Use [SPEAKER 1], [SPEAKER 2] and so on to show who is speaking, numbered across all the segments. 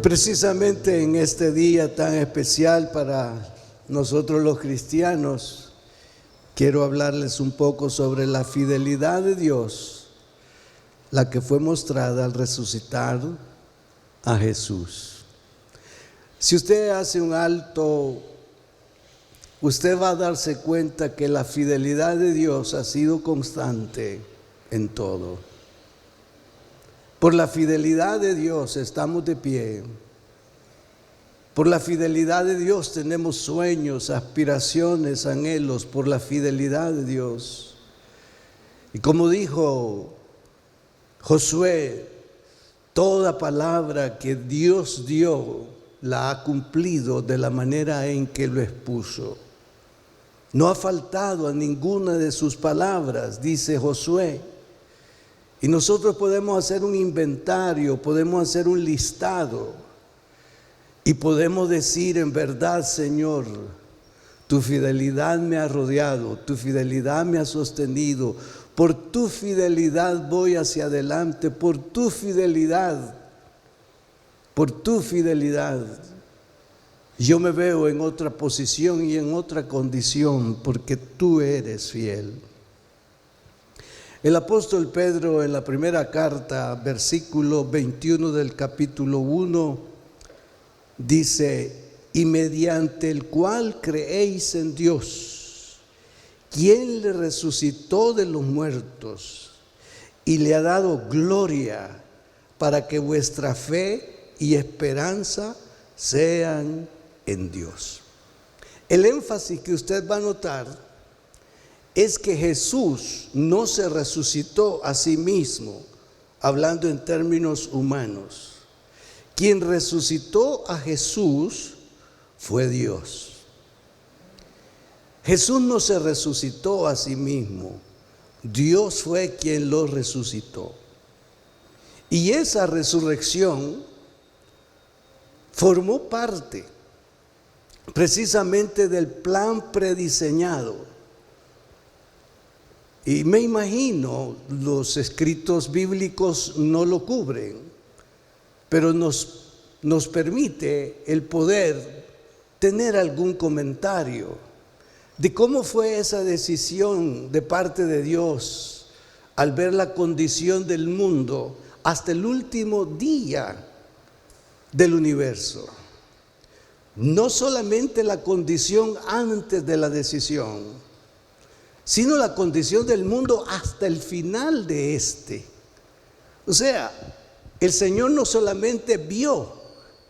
[SPEAKER 1] Precisamente en este día tan especial para nosotros los cristianos, quiero hablarles un poco sobre la fidelidad de Dios, la que fue mostrada al resucitar a Jesús. Si usted hace un alto, usted va a darse cuenta que la fidelidad de Dios ha sido constante en todo. Por la fidelidad de Dios estamos de pie. Por la fidelidad de Dios tenemos sueños, aspiraciones, anhelos. Por la fidelidad de Dios. Y como dijo Josué, toda palabra que Dios dio la ha cumplido de la manera en que lo expuso. No ha faltado a ninguna de sus palabras, dice Josué. Y nosotros podemos hacer un inventario, podemos hacer un listado y podemos decir: en verdad, Señor, tu fidelidad me ha rodeado, tu fidelidad me ha sostenido, por tu fidelidad voy hacia adelante, por tu fidelidad yo me veo en otra posición y en otra condición, porque tú eres fiel. El apóstol Pedro, en la primera carta, versículo 21 del capítulo 1, dice: y mediante el cual creéis en Dios, quien le resucitó de los muertos y le ha dado gloria, para que vuestra fe y esperanza sean en Dios. El énfasis que usted va a notar es que Jesús no se resucitó a sí mismo, hablando en términos humanos. Quien resucitó a Jesús fue Dios. Jesús no se resucitó a sí mismo, Dios fue quien lo resucitó. Y esa resurrección formó parte precisamente del plan prediseñado. Y me imagino, los escritos bíblicos no lo cubren, pero nos permite el poder tener algún comentario de cómo fue esa decisión de parte de Dios al ver la condición del mundo hasta el último día del universo. No solamente la condición antes de la decisión, sino la condición del mundo hasta el final de este. O sea, el Señor no solamente vio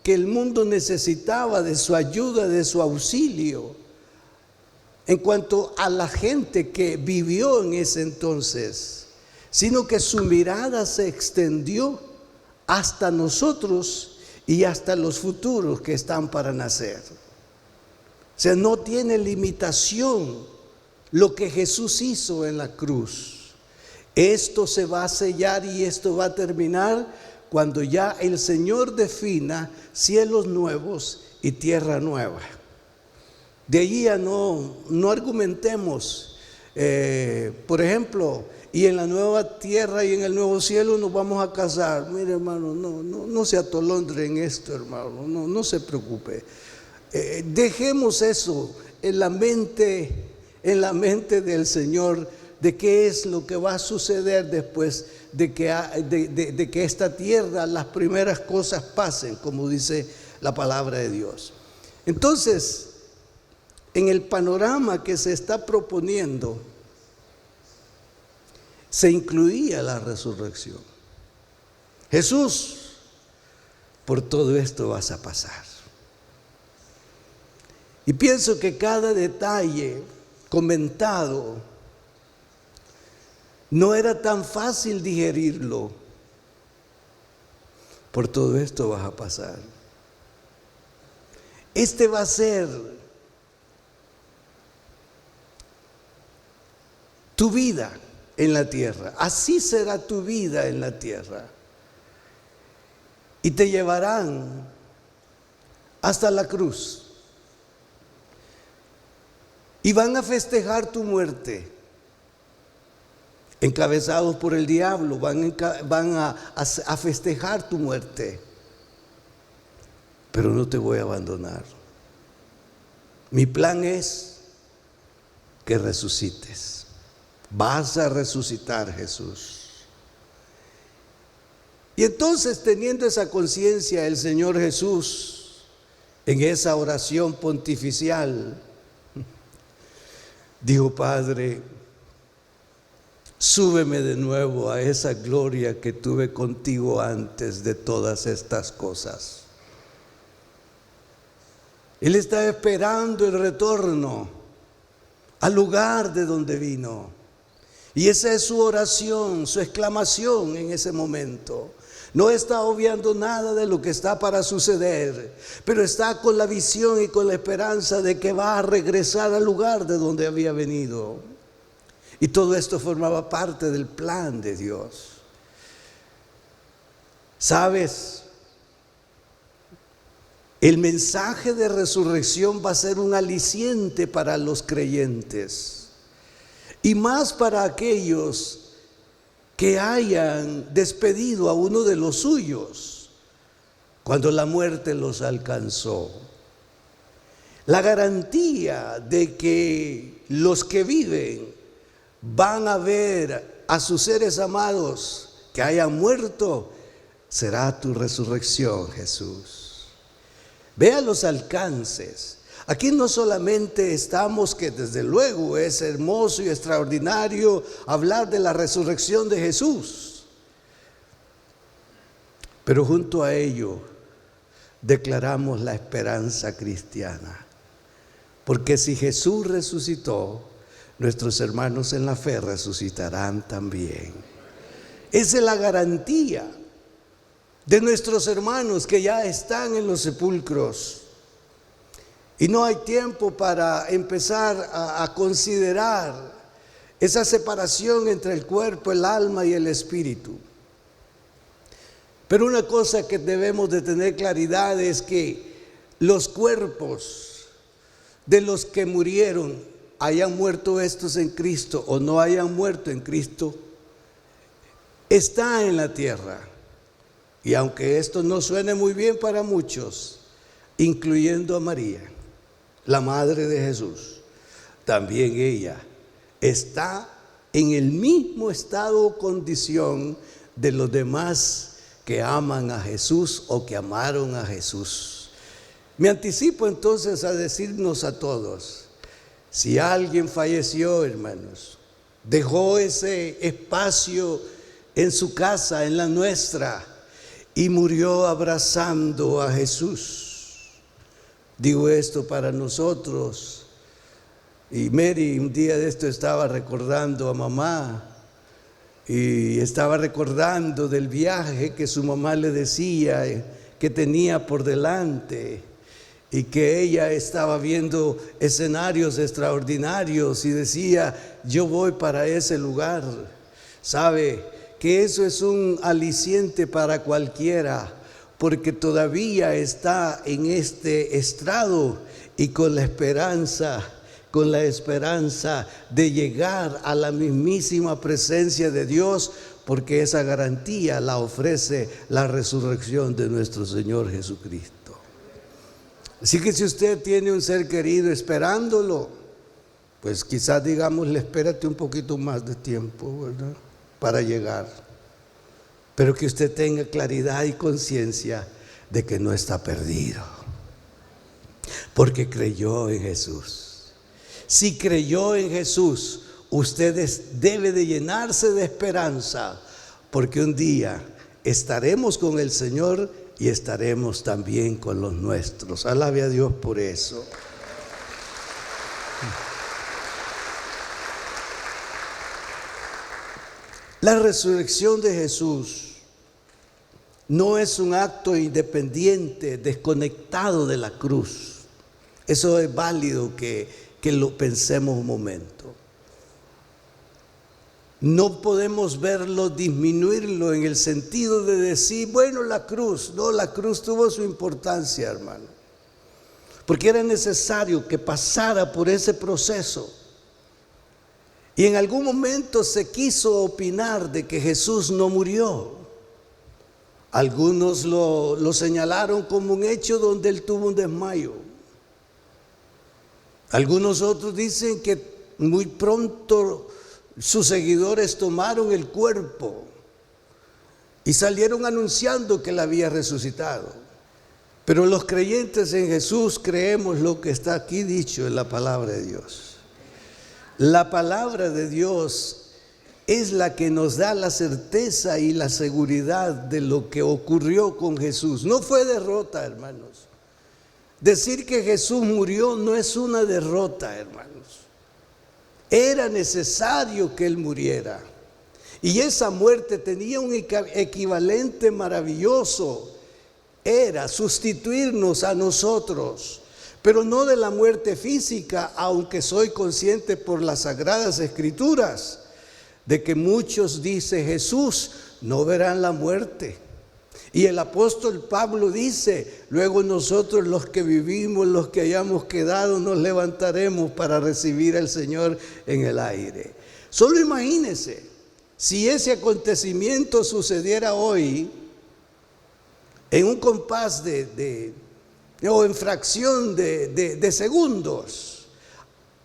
[SPEAKER 1] que el mundo necesitaba de su ayuda, de su auxilio, en cuanto a la gente que vivió en ese entonces, sino que su mirada se extendió hasta nosotros y hasta los futuros que están para nacer. O sea, no tiene limitación lo que Jesús hizo en la cruz. Esto se va a sellar y esto va a terminar cuando ya el Señor defina cielos nuevos y tierra nueva. De allí ya no argumentemos, por ejemplo, y en la nueva tierra y en el nuevo cielo nos vamos a casar. Mire, hermano, no se atolondre en esto, hermano, no se preocupe. Dejemos eso en la mente del Señor, de qué es lo que va a suceder después de que esta tierra, las primeras cosas pasen, como dice la palabra de Dios. Entonces, en el panorama que se está proponiendo, se incluía la resurrección. Jesús, por todo esto vas a pasar. Y pienso que cada detalle comentado no era tan fácil digerirlo. Por todo esto vas a pasar. Este va a ser tu vida en la tierra. Así será tu vida en la tierra. Y te llevarán hasta la cruz. Y van a festejar tu muerte. Encabezados por el diablo, van a festejar tu muerte. pero no te voy a abandonar. Mi plan es que resucites. Vas a resucitar, Jesús. Y entonces, teniendo esa conciencia, el Señor Jesús, en esa oración pontificial, dijo: Padre, súbeme de nuevo a esa gloria que tuve contigo antes de todas estas cosas. Él está esperando el retorno al lugar de donde vino. Y esa es su oración, su exclamación en ese momento. No está obviando nada de lo que está para suceder, pero está con la visión y con la esperanza de que va a regresar al lugar de donde había venido. Y todo esto formaba parte del plan de Dios. ¿Sabes? El mensaje de resurrección va a ser un aliciente para los creyentes, y más para aquellos que hayan despedido a uno de los suyos cuando la muerte los alcanzó. La garantía de que los que viven van a ver a sus seres amados que hayan muerto será tu resurrección, Jesús. Vea los alcances. Aquí no solamente estamos, que desde luego es hermoso y extraordinario hablar de la resurrección de Jesús, pero junto a ello declaramos la esperanza cristiana. Porque si Jesús resucitó, nuestros hermanos en la fe resucitarán también. Esa es la garantía de nuestros hermanos que ya están en los sepulcros. Y no hay tiempo para empezar a considerar esa separación entre el cuerpo, el alma y el espíritu. Pero una cosa que debemos de tener claridad es que los cuerpos de los que murieron, hayan muerto estos en Cristo o no hayan muerto en Cristo, está en la tierra. Y aunque esto no suene muy bien para muchos, incluyendo a María, la madre de Jesús, también ella está en el mismo estado o condición de los demás que aman a Jesús o que amaron a Jesús. Me anticipo entonces a decirnos a todos: si alguien falleció, hermanos, dejó ese espacio en su casa, en la nuestra, y murió abrazando a Jesús. Digo esto para nosotros. Y Mary un día de esto estaba recordando a mamá, y estaba recordando del viaje que su mamá le decía que tenía por delante, y que ella estaba viendo escenarios extraordinarios y decía: yo voy para ese lugar. ¿Sabe? Que eso es un aliciente para cualquiera, porque todavía está en este estrado y con la esperanza de llegar a la mismísima presencia de Dios, porque esa garantía la ofrece la resurrección de nuestro Señor Jesucristo. Así que si usted tiene un ser querido esperándolo, pues quizás digámosle: espérate un poquito más de tiempo, ¿verdad?, para llegar. Pero que usted tenga claridad y conciencia de que no está perdido, porque creyó en Jesús. Si creyó en Jesús, usted debe de llenarse de esperanza, porque un día estaremos con el Señor y estaremos también con los nuestros. Alabe a Dios por eso. La resurrección de Jesús no es un acto independiente, desconectado de la cruz. Eso es válido que lo pensemos un momento. No podemos verlo, disminuirlo en el sentido de decir: bueno, la cruz. No, la cruz tuvo su importancia, hermano, porque era necesario que pasara por ese proceso. Y en algún momento se quiso opinar de que Jesús no murió. Algunos lo señalaron como un hecho donde él tuvo un desmayo. Algunos otros dicen que muy pronto sus seguidores tomaron el cuerpo y salieron anunciando que él había resucitado. Pero los creyentes en Jesús creemos lo que está aquí dicho en la palabra de Dios. La palabra de Dios es la que nos da la certeza y la seguridad de lo que ocurrió con Jesús. No fue derrota, hermanos. Decir que Jesús murió no es una derrota, hermanos. Era necesario que Él muriera. Y esa muerte tenía un equivalente maravilloso. Era sustituirnos a nosotros, pero no de la muerte física, aunque soy consciente por las Sagradas Escrituras de que muchos, dice Jesús, no verán la muerte. Y el apóstol Pablo dice, luego nosotros los que vivimos, los que hayamos quedado, nos levantaremos para recibir al Señor en el aire. Solo imagínense, si ese acontecimiento sucediera hoy, en un compás o en fracción de segundos,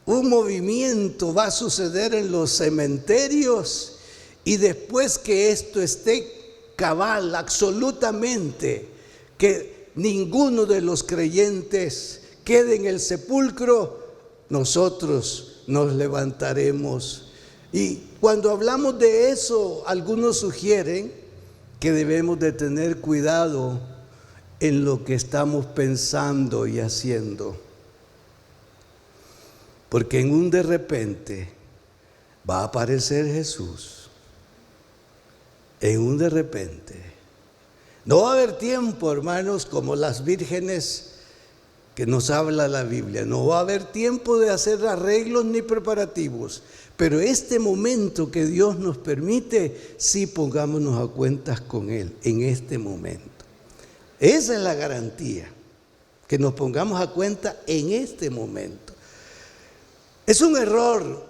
[SPEAKER 1] un movimiento va a suceder en los cementerios, y después que esto esté cabal, absolutamente, que ninguno de los creyentes quede en el sepulcro, nosotros nos levantaremos. Y cuando hablamos de eso, algunos sugieren que debemos de tener cuidado en lo que estamos pensando y haciendo, porque en un de repente va a aparecer Jesús. En un de repente. No va a haber tiempo, hermanos, como las vírgenes que nos habla la Biblia. No va a haber tiempo de hacer arreglos ni preparativos. Pero este momento que Dios nos permite, sí pongámonos a cuentas con Él en este momento. Esa es la garantía, que nos pongamos a cuenta en este momento. Es un error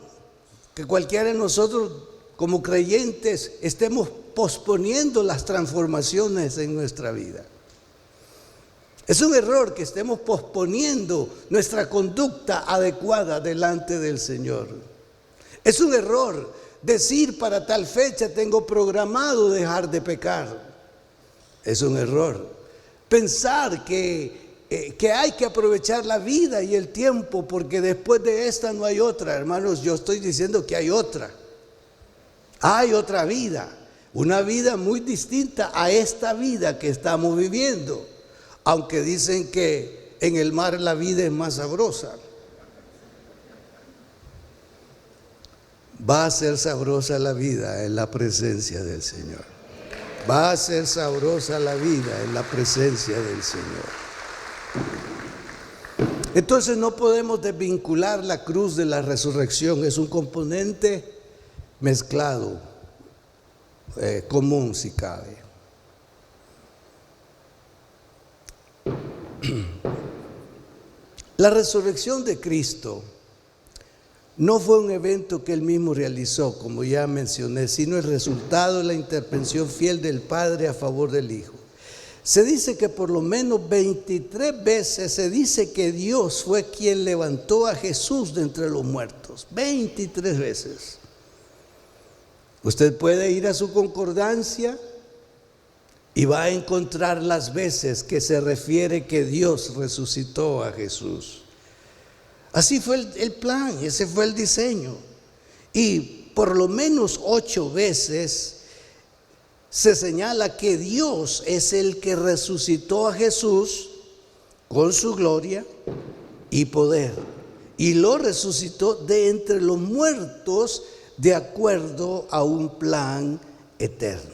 [SPEAKER 1] que cualquiera de nosotros como creyentes estemos posponiendo las transformaciones en nuestra vida. Es un error que estemos posponiendo nuestra conducta adecuada delante del Señor. Es un error decir para tal fecha tengo programado dejar de pecar. Es un error pensar que hay que aprovechar la vida y el tiempo porque después de esta no hay otra. Hermanos, yo estoy diciendo que hay otra. Hay otra vida. Una vida muy distinta a esta vida que estamos viviendo. Aunque dicen que en el mar la vida es más sabrosa. Va a ser sabrosa la vida en la presencia del Señor. Va a ser sabrosa la vida en la presencia del Señor. Entonces no podemos desvincular la cruz de la resurrección. Es un componente mezclado. Común si cabe. La resurrección de Cristo no fue un evento que Él mismo realizó, como ya mencioné, sino el resultado de la intervención fiel del Padre a favor del Hijo. Se dice que por lo menos 23 veces se dice que Dios fue quien levantó a Jesús de entre los muertos. 23 veces. Usted puede ir a su concordancia y va a encontrar las veces que se refiere que Dios resucitó a Jesús. Así fue el plan, ese fue el diseño. Y por lo menos 8 veces se señala que Dios es el que resucitó a Jesús con su gloria y poder. Y lo resucitó de entre los muertos de acuerdo a un plan eterno.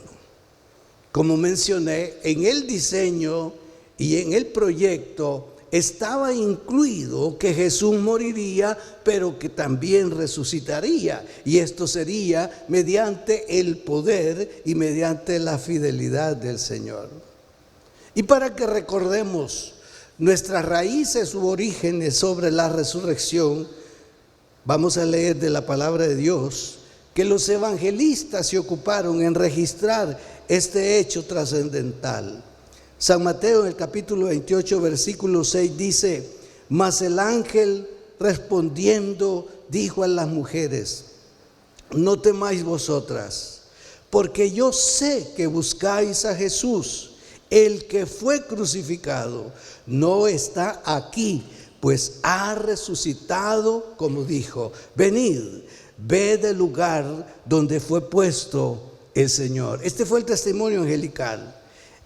[SPEAKER 1] Como mencioné, en el diseño y en el proyecto estaba incluido que Jesús moriría, pero que también resucitaría. Y esto sería mediante el poder y mediante la fidelidad del Señor. Y para que recordemos nuestras raíces u orígenes sobre la resurrección, vamos a leer de la palabra de Dios que los evangelistas se ocuparon en registrar este hecho trascendental. San Mateo en el capítulo 28, versículo 6 dice: mas el ángel respondiendo dijo a las mujeres: no temáis vosotras, porque yo sé que buscáis a Jesús, el que fue crucificado. No está aquí, pues ha resucitado, como dijo. Venid, ved el lugar donde fue puesto el Señor. Este fue el testimonio angelical.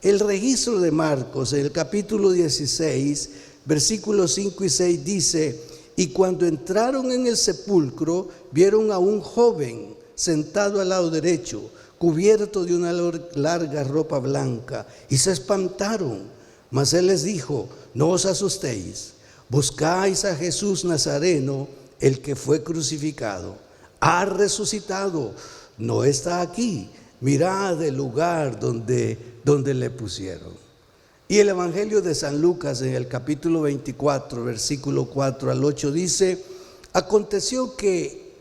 [SPEAKER 1] El registro de Marcos en el capítulo 16, versículos 5 y 6 dice: y cuando entraron en el sepulcro, vieron a un joven sentado al lado derecho, cubierto de una larga ropa blanca, y se espantaron. Mas él les dijo: no os asustéis, buscáis a Jesús Nazareno, el que fue crucificado. Ha resucitado, no está aquí. Mirad el lugar donde le pusieron. Y el Evangelio de San Lucas en el capítulo 24, versículo 4 al 8 dice: aconteció que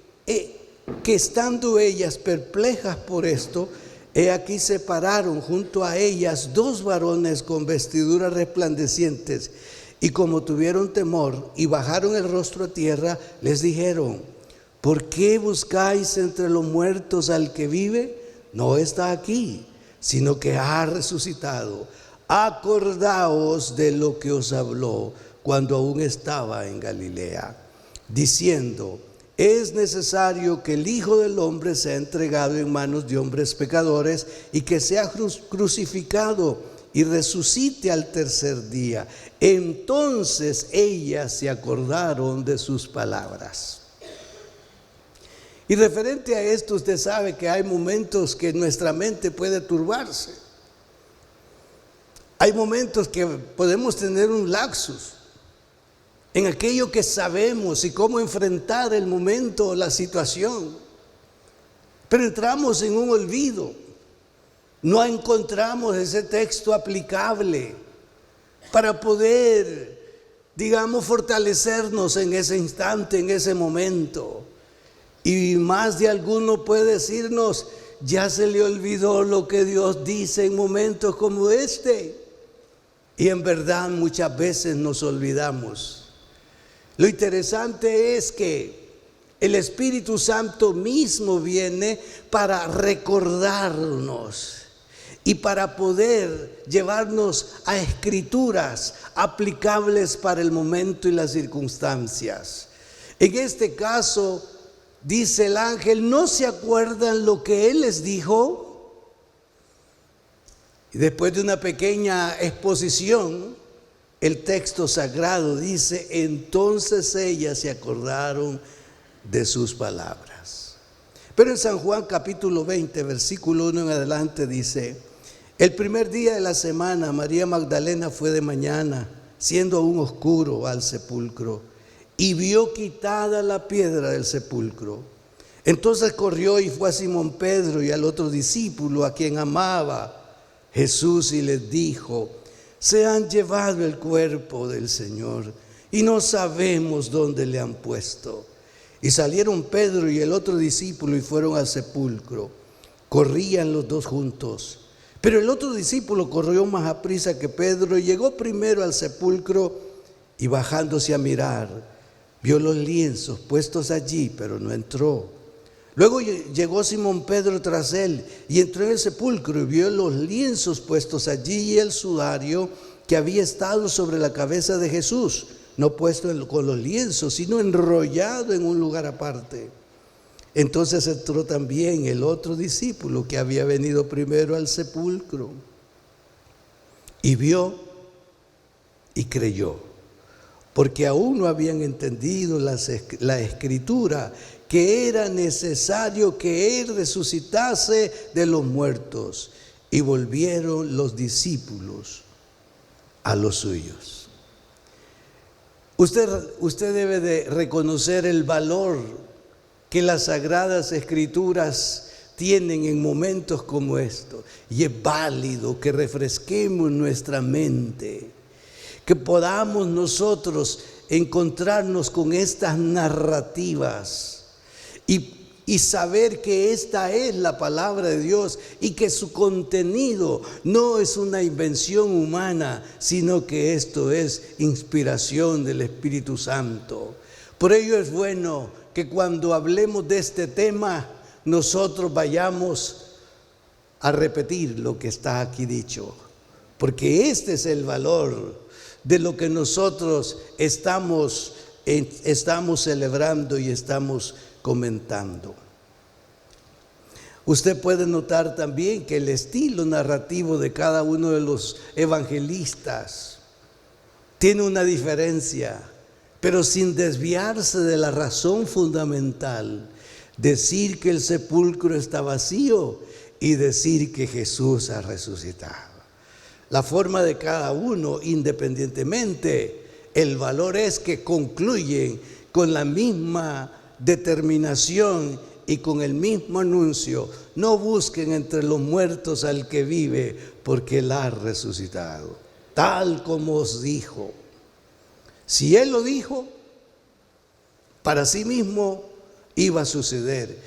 [SPEAKER 1] estando ellas perplejas por esto, he aquí se pararon junto a ellas dos varones con vestiduras resplandecientes, y como tuvieron temor y bajaron el rostro a tierra, les dijeron: ¿por qué buscáis entre los muertos al que vive? No está aquí, sino que ha resucitado. Acordaos de lo que os habló cuando aún estaba en Galilea, diciendo: es necesario que el Hijo del Hombre sea entregado en manos de hombres pecadores y que sea crucificado y resucite al tercer día. Entonces ellas se acordaron de sus palabras. Y referente a esto, usted sabe que hay momentos que nuestra mente puede turbarse. Hay momentos que podemos tener un lapsus en aquello que sabemos y cómo enfrentar el momento o la situación. Pero entramos en un olvido. No encontramos ese texto aplicable para poder, fortalecernos en ese instante, en ese momento. Y más de alguno puede decirnos: ya se le olvidó lo que Dios dice en momentos como este. Y en verdad muchas veces nos olvidamos. Lo interesante es que el Espíritu Santo mismo viene para recordarnos y para poder llevarnos a escrituras aplicables para el momento y las circunstancias. En este caso, dice el ángel: ¿no se acuerdan lo que él les dijo? Y después de una pequeña exposición, el texto sagrado dice: entonces ellas se acordaron de sus palabras. Pero en San Juan capítulo 20, versículo 1 en adelante dice: el primer día de la semana, María Magdalena fue de mañana, siendo aún oscuro, al sepulcro, y vio quitada la piedra del sepulcro. Entonces corrió y fue a Simón Pedro y al otro discípulo, a quien amaba Jesús, y les dijo: se han llevado el cuerpo del Señor y no sabemos dónde le han puesto. Y salieron Pedro y el otro discípulo y fueron al sepulcro. Corrían los dos juntos, pero el otro discípulo corrió más aprisa que Pedro y llegó primero al sepulcro, y bajándose a mirar, vio los lienzos puestos allí, pero no entró. Luego llegó Simón Pedro tras él y entró en el sepulcro y vio los lienzos puestos allí y el sudario que había estado sobre la cabeza de Jesús, no puesto con los lienzos, sino enrollado en un lugar aparte. Entonces entró también el otro discípulo que había venido primero al sepulcro y vio y creyó, porque aún no habían entendido la escritura, que era necesario que él resucitase de los muertos. Y volvieron los discípulos a los suyos. Usted debe de reconocer el valor que las Sagradas Escrituras tienen en momentos como estos. Y es válido que refresquemos nuestra mente, que podamos nosotros encontrarnos con estas narrativas y y saber que esta es la palabra de Dios y que su contenido no es una invención humana, sino que esto es inspiración del Espíritu Santo. Por ello es bueno que cuando hablemos de este tema, nosotros vayamos a repetir lo que está aquí dicho, porque este es el valor de lo que nosotros estamos celebrando y estamos comentando. Usted puede notar también que el estilo narrativo de cada uno de los evangelistas tiene una diferencia, pero sin desviarse de la razón fundamental: decir que el sepulcro está vacío y decir que Jesús ha resucitado. La forma de cada uno, independientemente, el valor es que concluyen con la misma determinación y con el mismo anuncio: no busquen entre los muertos al que vive, porque Él ha resucitado, tal como os dijo. Si Él lo dijo, para sí mismo iba a suceder.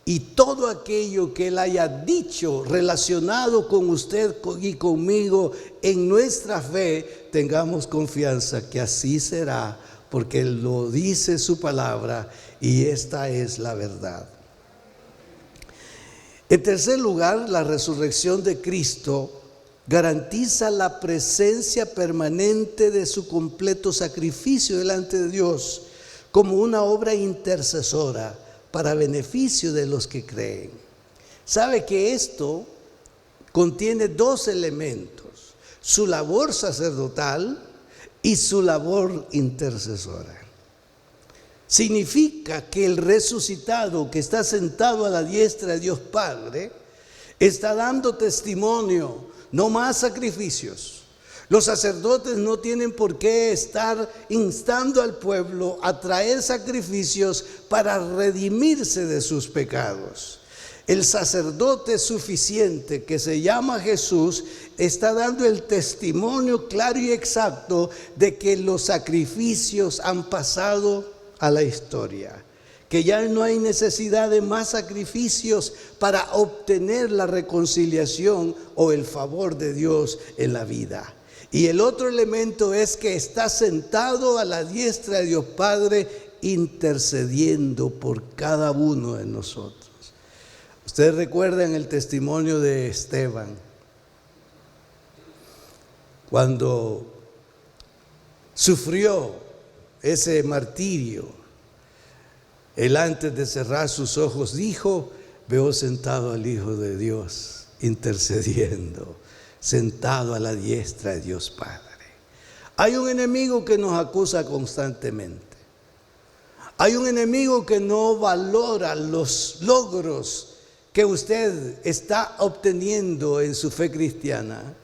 [SPEAKER 1] Y todo aquello que Él haya dicho relacionado con usted y conmigo en nuestra fe, tengamos confianza que así será, porque Él lo dice su palabra y esta es la verdad. En tercer lugar, la resurrección de Cristo garantiza la presencia permanente de su completo sacrificio delante de Dios como una obra intercesora para beneficio de los que creen. Sabe que esto contiene dos elementos: su labor sacerdotal y su labor intercesora. Significa que el resucitado que está sentado a la diestra de Dios Padre está dando testimonio: no más sacrificios. Los sacerdotes no tienen por qué estar instando al pueblo a traer sacrificios para redimirse de sus pecados. El sacerdote suficiente, que se llama Jesús, está dando el testimonio claro y exacto de que los sacrificios han pasado a la historia, que ya no hay necesidad de más sacrificios para obtener la reconciliación o el favor de Dios en la vida. Y el otro elemento es que está sentado a la diestra de Dios Padre, intercediendo por cada uno de nosotros. Ustedes recuerdan el testimonio de Esteban, cuando sufrió ese martirio. Él, antes de cerrar sus ojos, dijo: veo sentado al Hijo de Dios intercediendo, sentado a la diestra de Dios Padre. Hay un enemigo que nos acusa constantemente. Hay un enemigo que no valora los logros que usted está obteniendo en su fe cristiana.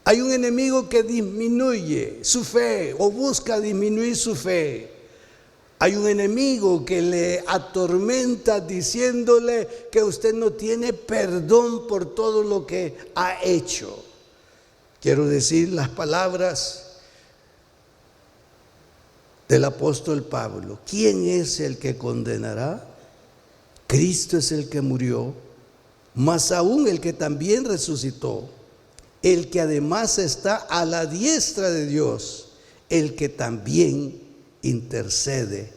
[SPEAKER 1] Hay un enemigo que disminuye su fe o busca disminuir su fe. Hay un enemigo que le atormenta diciéndole que usted no tiene perdón por todo lo que ha hecho. Quiero decir las palabras del apóstol Pablo: ¿quién es el que condenará? Cristo es el que murió, más aún el que también resucitó, el que además está a la diestra de Dios, el que también intercede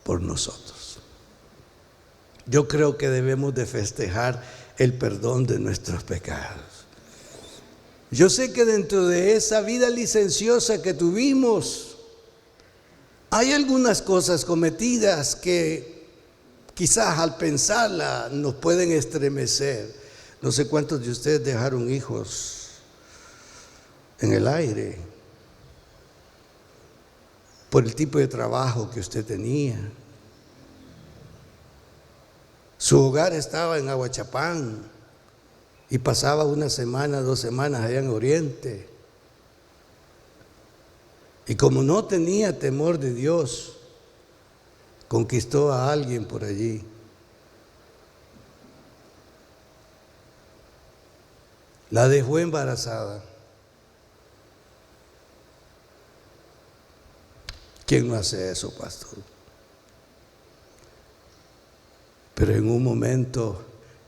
[SPEAKER 1] por nosotros. Yo creo que debemos de festejar el perdón de nuestros pecados. Yo sé que dentro de esa vida licenciosa que tuvimos, hay algunas cosas cometidas que quizás al pensarla nos pueden estremecer. No sé cuántos de ustedes dejaron hijos en el aire por el tipo de trabajo que usted tenía. Su hogar estaba en Aguachapán y pasaba una semana, 2 semanas allá en Oriente. Y como no tenía temor de Dios, conquistó a alguien por allí. La dejó embarazada. ¿Quién no hace eso, pastor? Pero en un momento,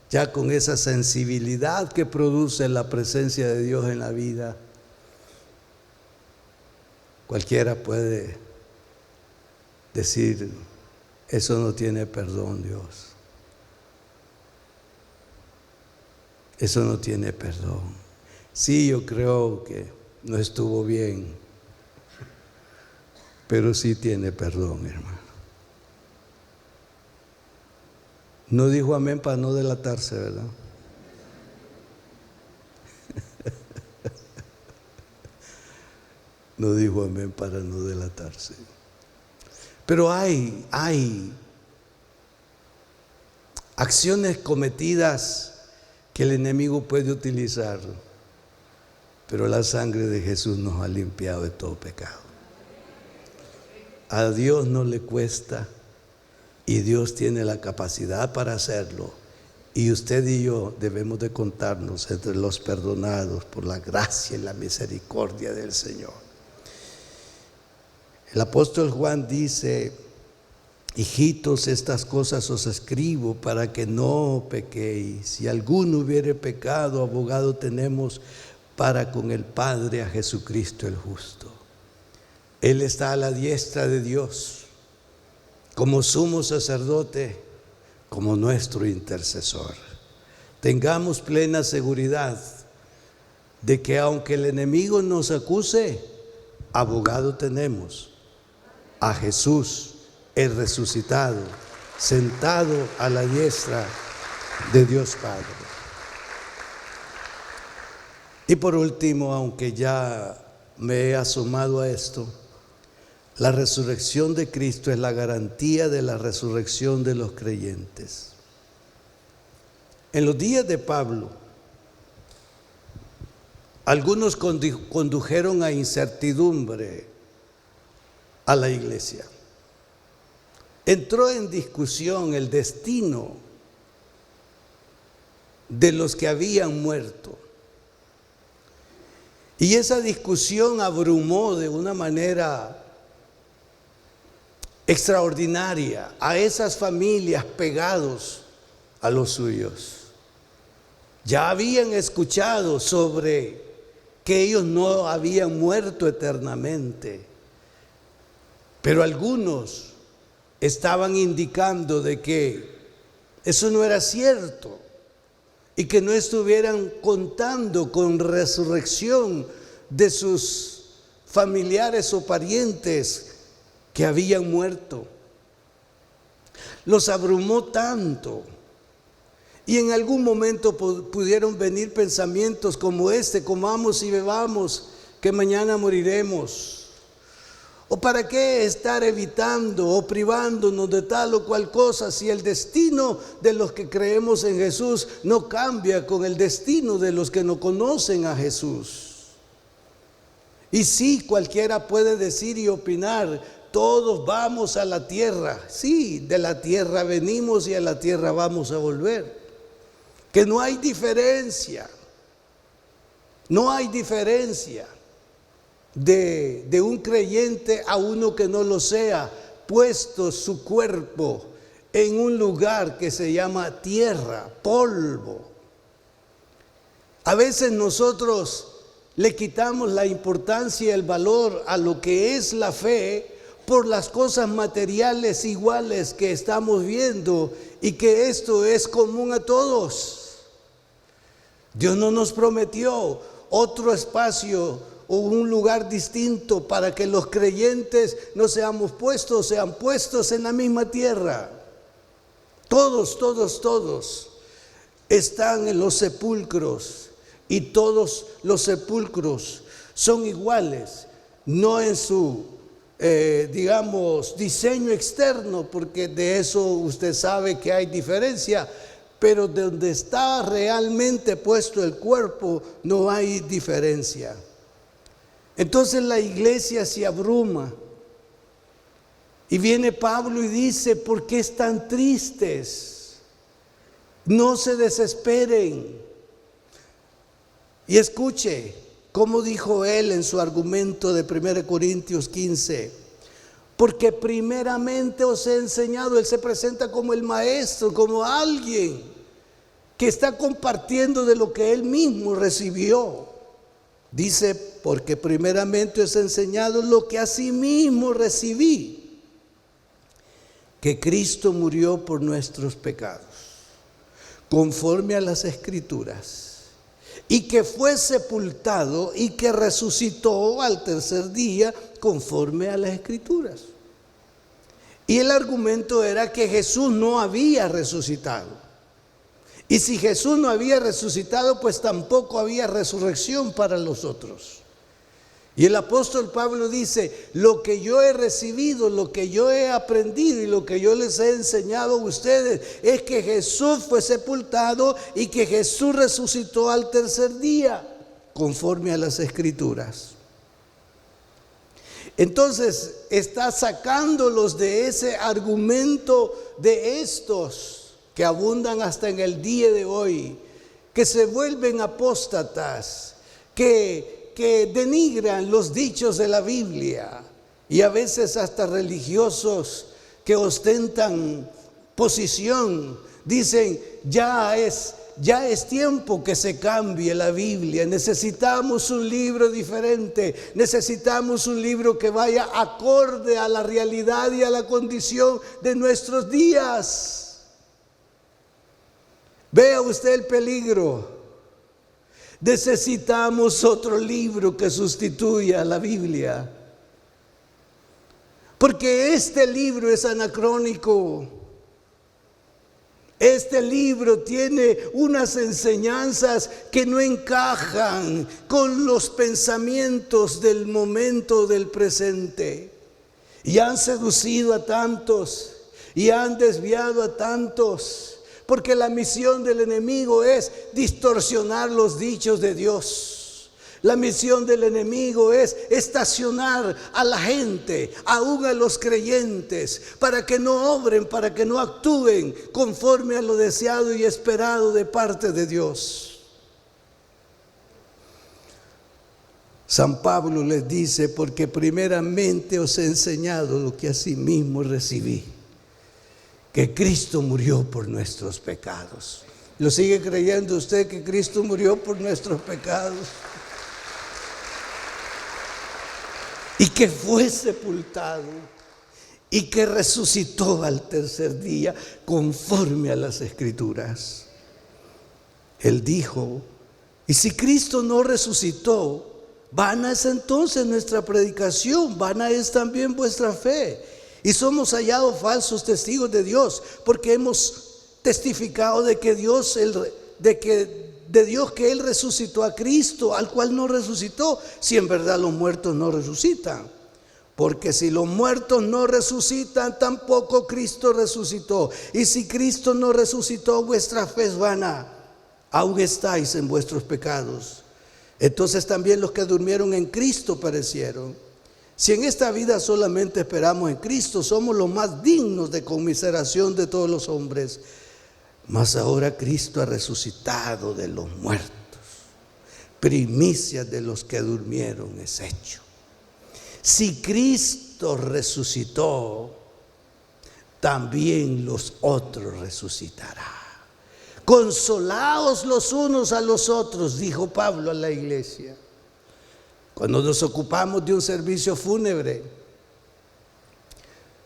[SPEAKER 1] ya con esa sensibilidad que produce la presencia de Dios en la vida, cualquiera puede decir, eso no tiene perdón, Dios. Eso no tiene perdón. Sí, yo creo que no estuvo bien, pero sí tiene perdón, hermano. No dijo amén para no delatarse, ¿verdad? No dijo amén para no delatarse. Pero hay acciones cometidas que el enemigo puede utilizar, pero la sangre de Jesús nos ha limpiado de todo pecado. A Dios no le cuesta y Dios tiene la capacidad para hacerlo. Y usted y yo debemos de contarnos entre los perdonados por la gracia y la misericordia del Señor. El apóstol Juan dice: hijitos, estas cosas os escribo para que no pequéis. Si alguno hubiere pecado, abogado tenemos para con el Padre, a Jesucristo el justo. Él está a la diestra de Dios como sumo sacerdote, como nuestro intercesor. Tengamos plena seguridad de que aunque el enemigo nos acuse, abogado tenemos, a Jesús el resucitado, sentado a la diestra de Dios Padre. Y por último, aunque ya me he asomado a esto, la resurrección de Cristo es la garantía de la resurrección de los creyentes. En los días de Pablo, algunos condujeron a incertidumbre a la iglesia. Entró en discusión el destino de los que habían muerto. Y esa discusión abrumó de una manera extraordinaria a esas familias pegados a los suyos. Ya habían escuchado sobre que ellos no habían muerto eternamente, pero algunos estaban indicando de que eso no era cierto y que no estuvieran contando con resurrección de sus familiares o parientes que habían muerto. Los abrumó tanto, y en algún momento pudieron venir pensamientos como este: comamos y bebamos, que mañana moriremos. ¿O para qué estar evitando o privándonos de tal o cual cosa si el destino de los que creemos en Jesús no cambia con el destino de los que no conocen a Jesús? Y sí, cualquiera puede decir y opinar: todos vamos a la tierra. Sí, de la tierra venimos y a la tierra vamos a volver. Que no hay diferencia. No hay diferencia de un creyente a uno que no lo sea, puesto su cuerpo en un lugar que se llama tierra, polvo. A veces nosotros le quitamos la importancia y el valor a lo que es la fe por las cosas materiales iguales que estamos viendo, y que esto es común a todos. Dios no nos prometió otro espacio o un lugar distinto para que los creyentes no sean puestos en la misma tierra. Todos están en los sepulcros, y todos los sepulcros son iguales, no en su diseño externo, porque de eso usted sabe que hay diferencia, pero de donde está realmente puesto el cuerpo no hay diferencia. Entonces la iglesia se abruma, y viene Pablo y dice: ¿por qué están tristes? No se desesperen. Y escuche cómo dijo él en su argumento de 1 Corintios 15: porque primeramente os he enseñado. Él se presenta como el maestro, como alguien que está compartiendo de lo que él mismo recibió. Dice, porque primeramente os he enseñado lo que asimismo recibí, que Cristo murió por nuestros pecados, conforme a las Escrituras, y que fue sepultado y que resucitó al tercer día, conforme a las Escrituras. Y el argumento era que Jesús no había resucitado. Y si Jesús no había resucitado, pues tampoco había resurrección para los otros. Y el apóstol Pablo dice, lo que yo he recibido, lo que yo he aprendido y lo que yo les he enseñado a ustedes es que Jesús fue sepultado y que Jesús resucitó al tercer día, conforme a las Escrituras. Entonces está sacándolos de ese argumento de estos que abundan hasta en el día de hoy, que se vuelven apóstatas, que denigran los dichos de la Biblia, y a veces hasta religiosos que ostentan posición, dicen, ya es tiempo que se cambie la Biblia, necesitamos un libro diferente, necesitamos un libro que vaya acorde a la realidad y a la condición de nuestros días. Vea usted el peligro. Necesitamos otro libro que sustituya a la Biblia, porque este libro es anacrónico. Este libro tiene unas enseñanzas que no encajan con los pensamientos del momento del presente, y han seducido a tantos y han desviado a tantos. Porque la misión del enemigo es distorsionar los dichos de Dios. La misión del enemigo es estacionar a la gente, aún a los creyentes, para que no obren, para que no actúen conforme a lo deseado y esperado de parte de Dios. San Pablo les dice, porque primeramente os he enseñado lo que asimismo recibí, que Cristo murió por nuestros pecados. ¿Lo sigue creyendo usted que Cristo murió por nuestros pecados? Y que fue sepultado y que resucitó al tercer día, conforme a las Escrituras. Él dijo, y si Cristo no resucitó, vana es entonces nuestra predicación, vana es también vuestra fe. Y somos hallados falsos testigos de Dios, porque hemos testificado de que Dios que Él resucitó a Cristo, al cual no resucitó, si en verdad los muertos no resucitan. Porque si los muertos no resucitan, tampoco Cristo resucitó. Y si Cristo no resucitó, vuestra fe es vana, aún estáis en vuestros pecados. Entonces también los que durmieron en Cristo perecieron. Si en esta vida solamente esperamos en Cristo, somos los más dignos de conmiseración de todos los hombres. Mas ahora Cristo ha resucitado de los muertos, primicias de los que durmieron es hecho. Si Cristo resucitó, también los otros resucitará. Consolaos los unos a los otros, dijo Pablo a la iglesia. Cuando nos ocupamos de un servicio fúnebre,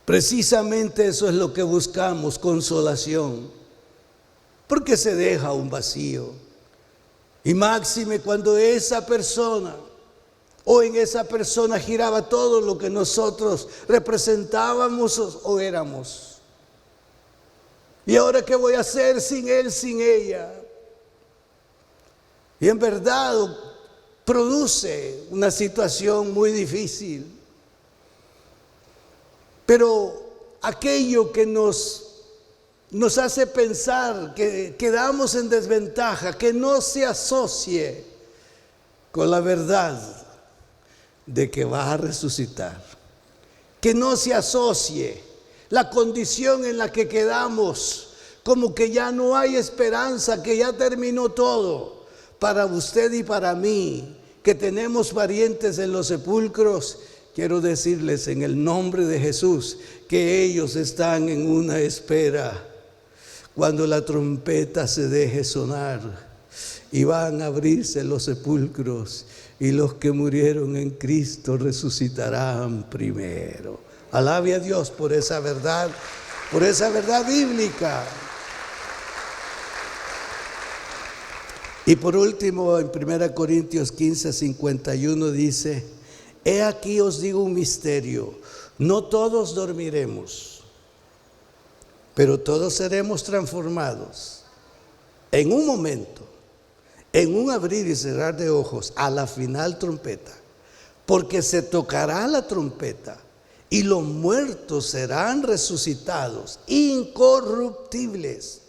[SPEAKER 1] precisamente eso es lo que buscamos, consolación, porque se deja un vacío. Y máxime cuando esa persona o en esa persona giraba todo lo que nosotros representábamos o éramos. ¿Y ahora qué voy a hacer sin él, sin ella? Y en verdad produce una situación muy difícil. Pero aquello que nos hace pensar que quedamos en desventaja, que no se asocie con la verdad de que va a resucitar, que no se asocie la condición en la que quedamos, como que ya no hay esperanza, que ya terminó todo. Para usted y para mí, que tenemos parientes en los sepulcros, quiero decirles en el nombre de Jesús que ellos están en una espera. Cuando la trompeta se deje sonar y van a abrirse los sepulcros y los que murieron en Cristo resucitarán primero. Alabe a Dios por esa verdad bíblica. Y por último, en 1 Corintios 15, 51 dice: he aquí os digo un misterio, no todos dormiremos, pero todos seremos transformados en un momento, en un abrir y cerrar de ojos, a la final trompeta, porque se tocará la trompeta y los muertos serán resucitados, incorruptibles,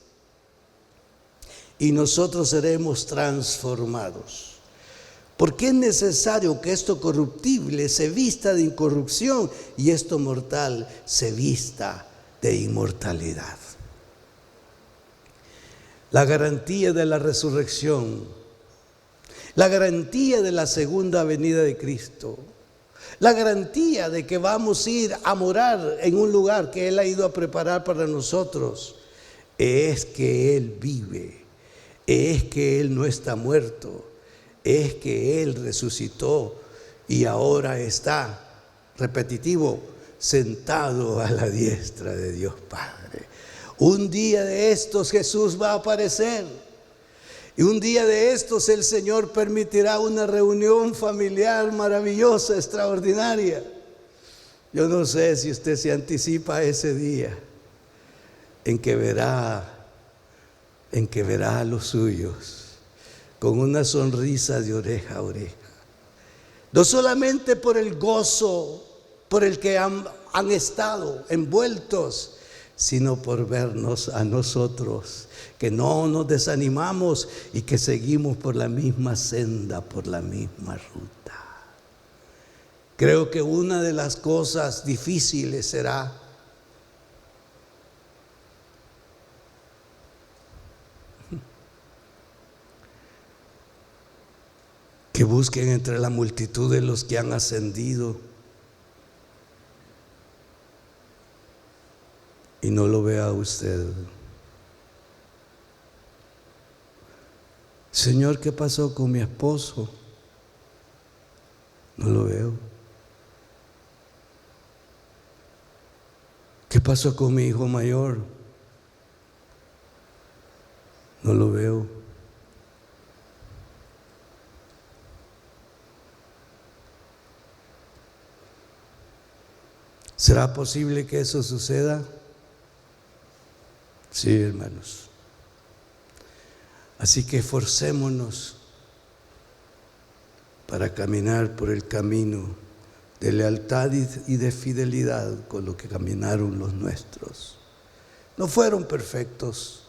[SPEAKER 1] y nosotros seremos transformados. Porque es necesario que esto corruptible se vista de incorrupción y esto mortal se vista de inmortalidad. La garantía de la resurrección, la garantía de la segunda venida de Cristo, la garantía de que vamos a ir a morar en un lugar que Él ha ido a preparar para nosotros, es que Él vive, es que Él no está muerto, es que Él resucitó y ahora está, repetitivo, sentado a la diestra de Dios Padre. Un día de estos Jesús va a aparecer y un día de estos el Señor permitirá una reunión familiar maravillosa, extraordinaria. Yo no sé si usted se anticipa a ese día en que verá a los suyos con una sonrisa de oreja a oreja. No solamente por el gozo por el que han estado envueltos, sino por vernos a nosotros, que no nos desanimamos y que seguimos por la misma senda, por la misma ruta. Creo que una de las cosas difíciles será que busquen entre la multitud de los que han ascendido y no lo vea usted. Señor, ¿qué pasó con mi esposo? No lo veo. ¿Qué pasó con mi hijo mayor? No lo veo. ¿Será posible que eso suceda? Sí, hermanos. Así que esforcémonos para caminar por el camino de lealtad y de fidelidad con lo que caminaron los nuestros. No fueron perfectos,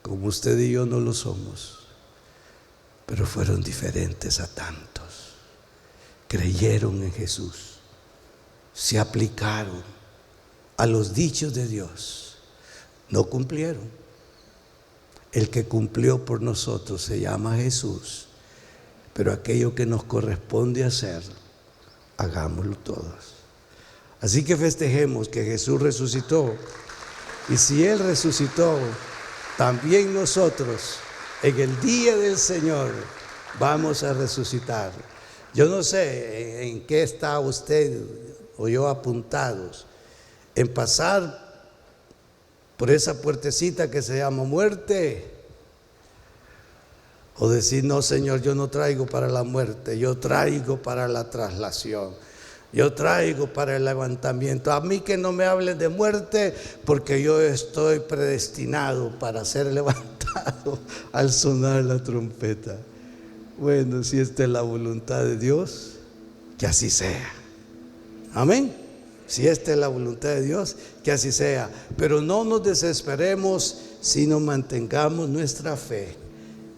[SPEAKER 1] como usted y yo no lo somos, pero fueron diferentes a tantos. Creyeron en Jesús, se aplicaron a los dichos de Dios, no cumplieron. El que cumplió por nosotros se llama Jesús, pero aquello que nos corresponde hacer, hagámoslo todos. Así que festejemos que Jesús resucitó, y si Él resucitó, también nosotros en el día del Señor vamos a resucitar. Yo no sé en qué está usted o yo apuntados, en pasar por esa puertecita que se llama muerte, o decir: no, Señor, yo no traigo para la muerte, yo traigo para la traslación, yo traigo para el levantamiento. A mí que no me hablen de muerte, porque yo estoy predestinado para ser levantado al sonar la trompeta. Bueno, si esta es la voluntad de Dios, que así sea. Amén. Si esta es la voluntad de Dios, que así sea. Pero no nos desesperemos, sino mantengamos nuestra fe,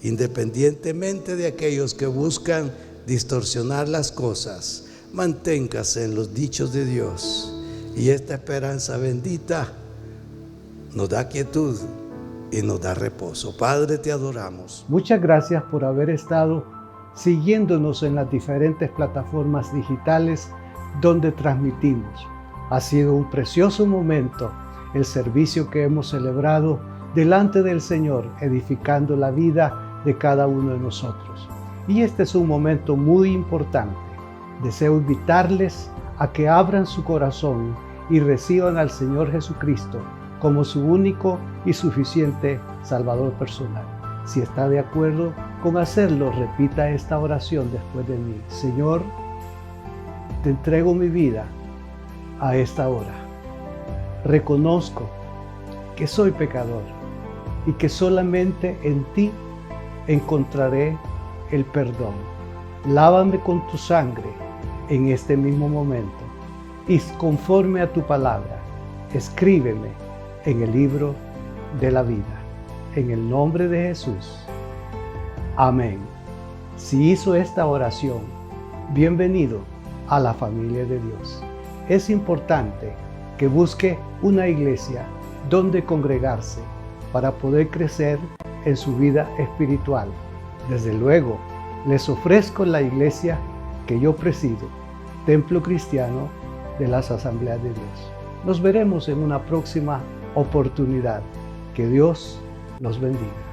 [SPEAKER 1] independientemente de aquellos que buscan distorsionar las cosas. Manténgase en los dichos de Dios, y esta esperanza bendita nos da quietud y nos da reposo. Padre, te adoramos.
[SPEAKER 2] Muchas gracias por haber estado
[SPEAKER 1] siguiéndonos en las diferentes plataformas digitales donde transmitimos. Ha sido un precioso momento el servicio que hemos celebrado delante del Señor, edificando la vida de cada uno de nosotros. Y este es un momento muy importante. Deseo invitarles a que abran su corazón y reciban al Señor Jesucristo como su único y suficiente Salvador personal. Si está de acuerdo con hacerlo, repita esta oración después de mí. Señor, te entrego mi vida a esta hora. Reconozco que soy pecador y que solamente en ti encontraré el perdón. Lávame con tu sangre en este mismo momento y conforme a tu palabra, escríbeme en el libro de la vida. En el nombre de Jesús. Amén. Si hizo esta oración, bienvenido a la familia de Dios. Es importante que busque una iglesia donde congregarse para poder crecer en su vida espiritual. Desde luego, les ofrezco la iglesia que yo presido, Templo Cristiano de las Asambleas de Dios. Nos veremos en una próxima oportunidad. Que Dios los bendiga.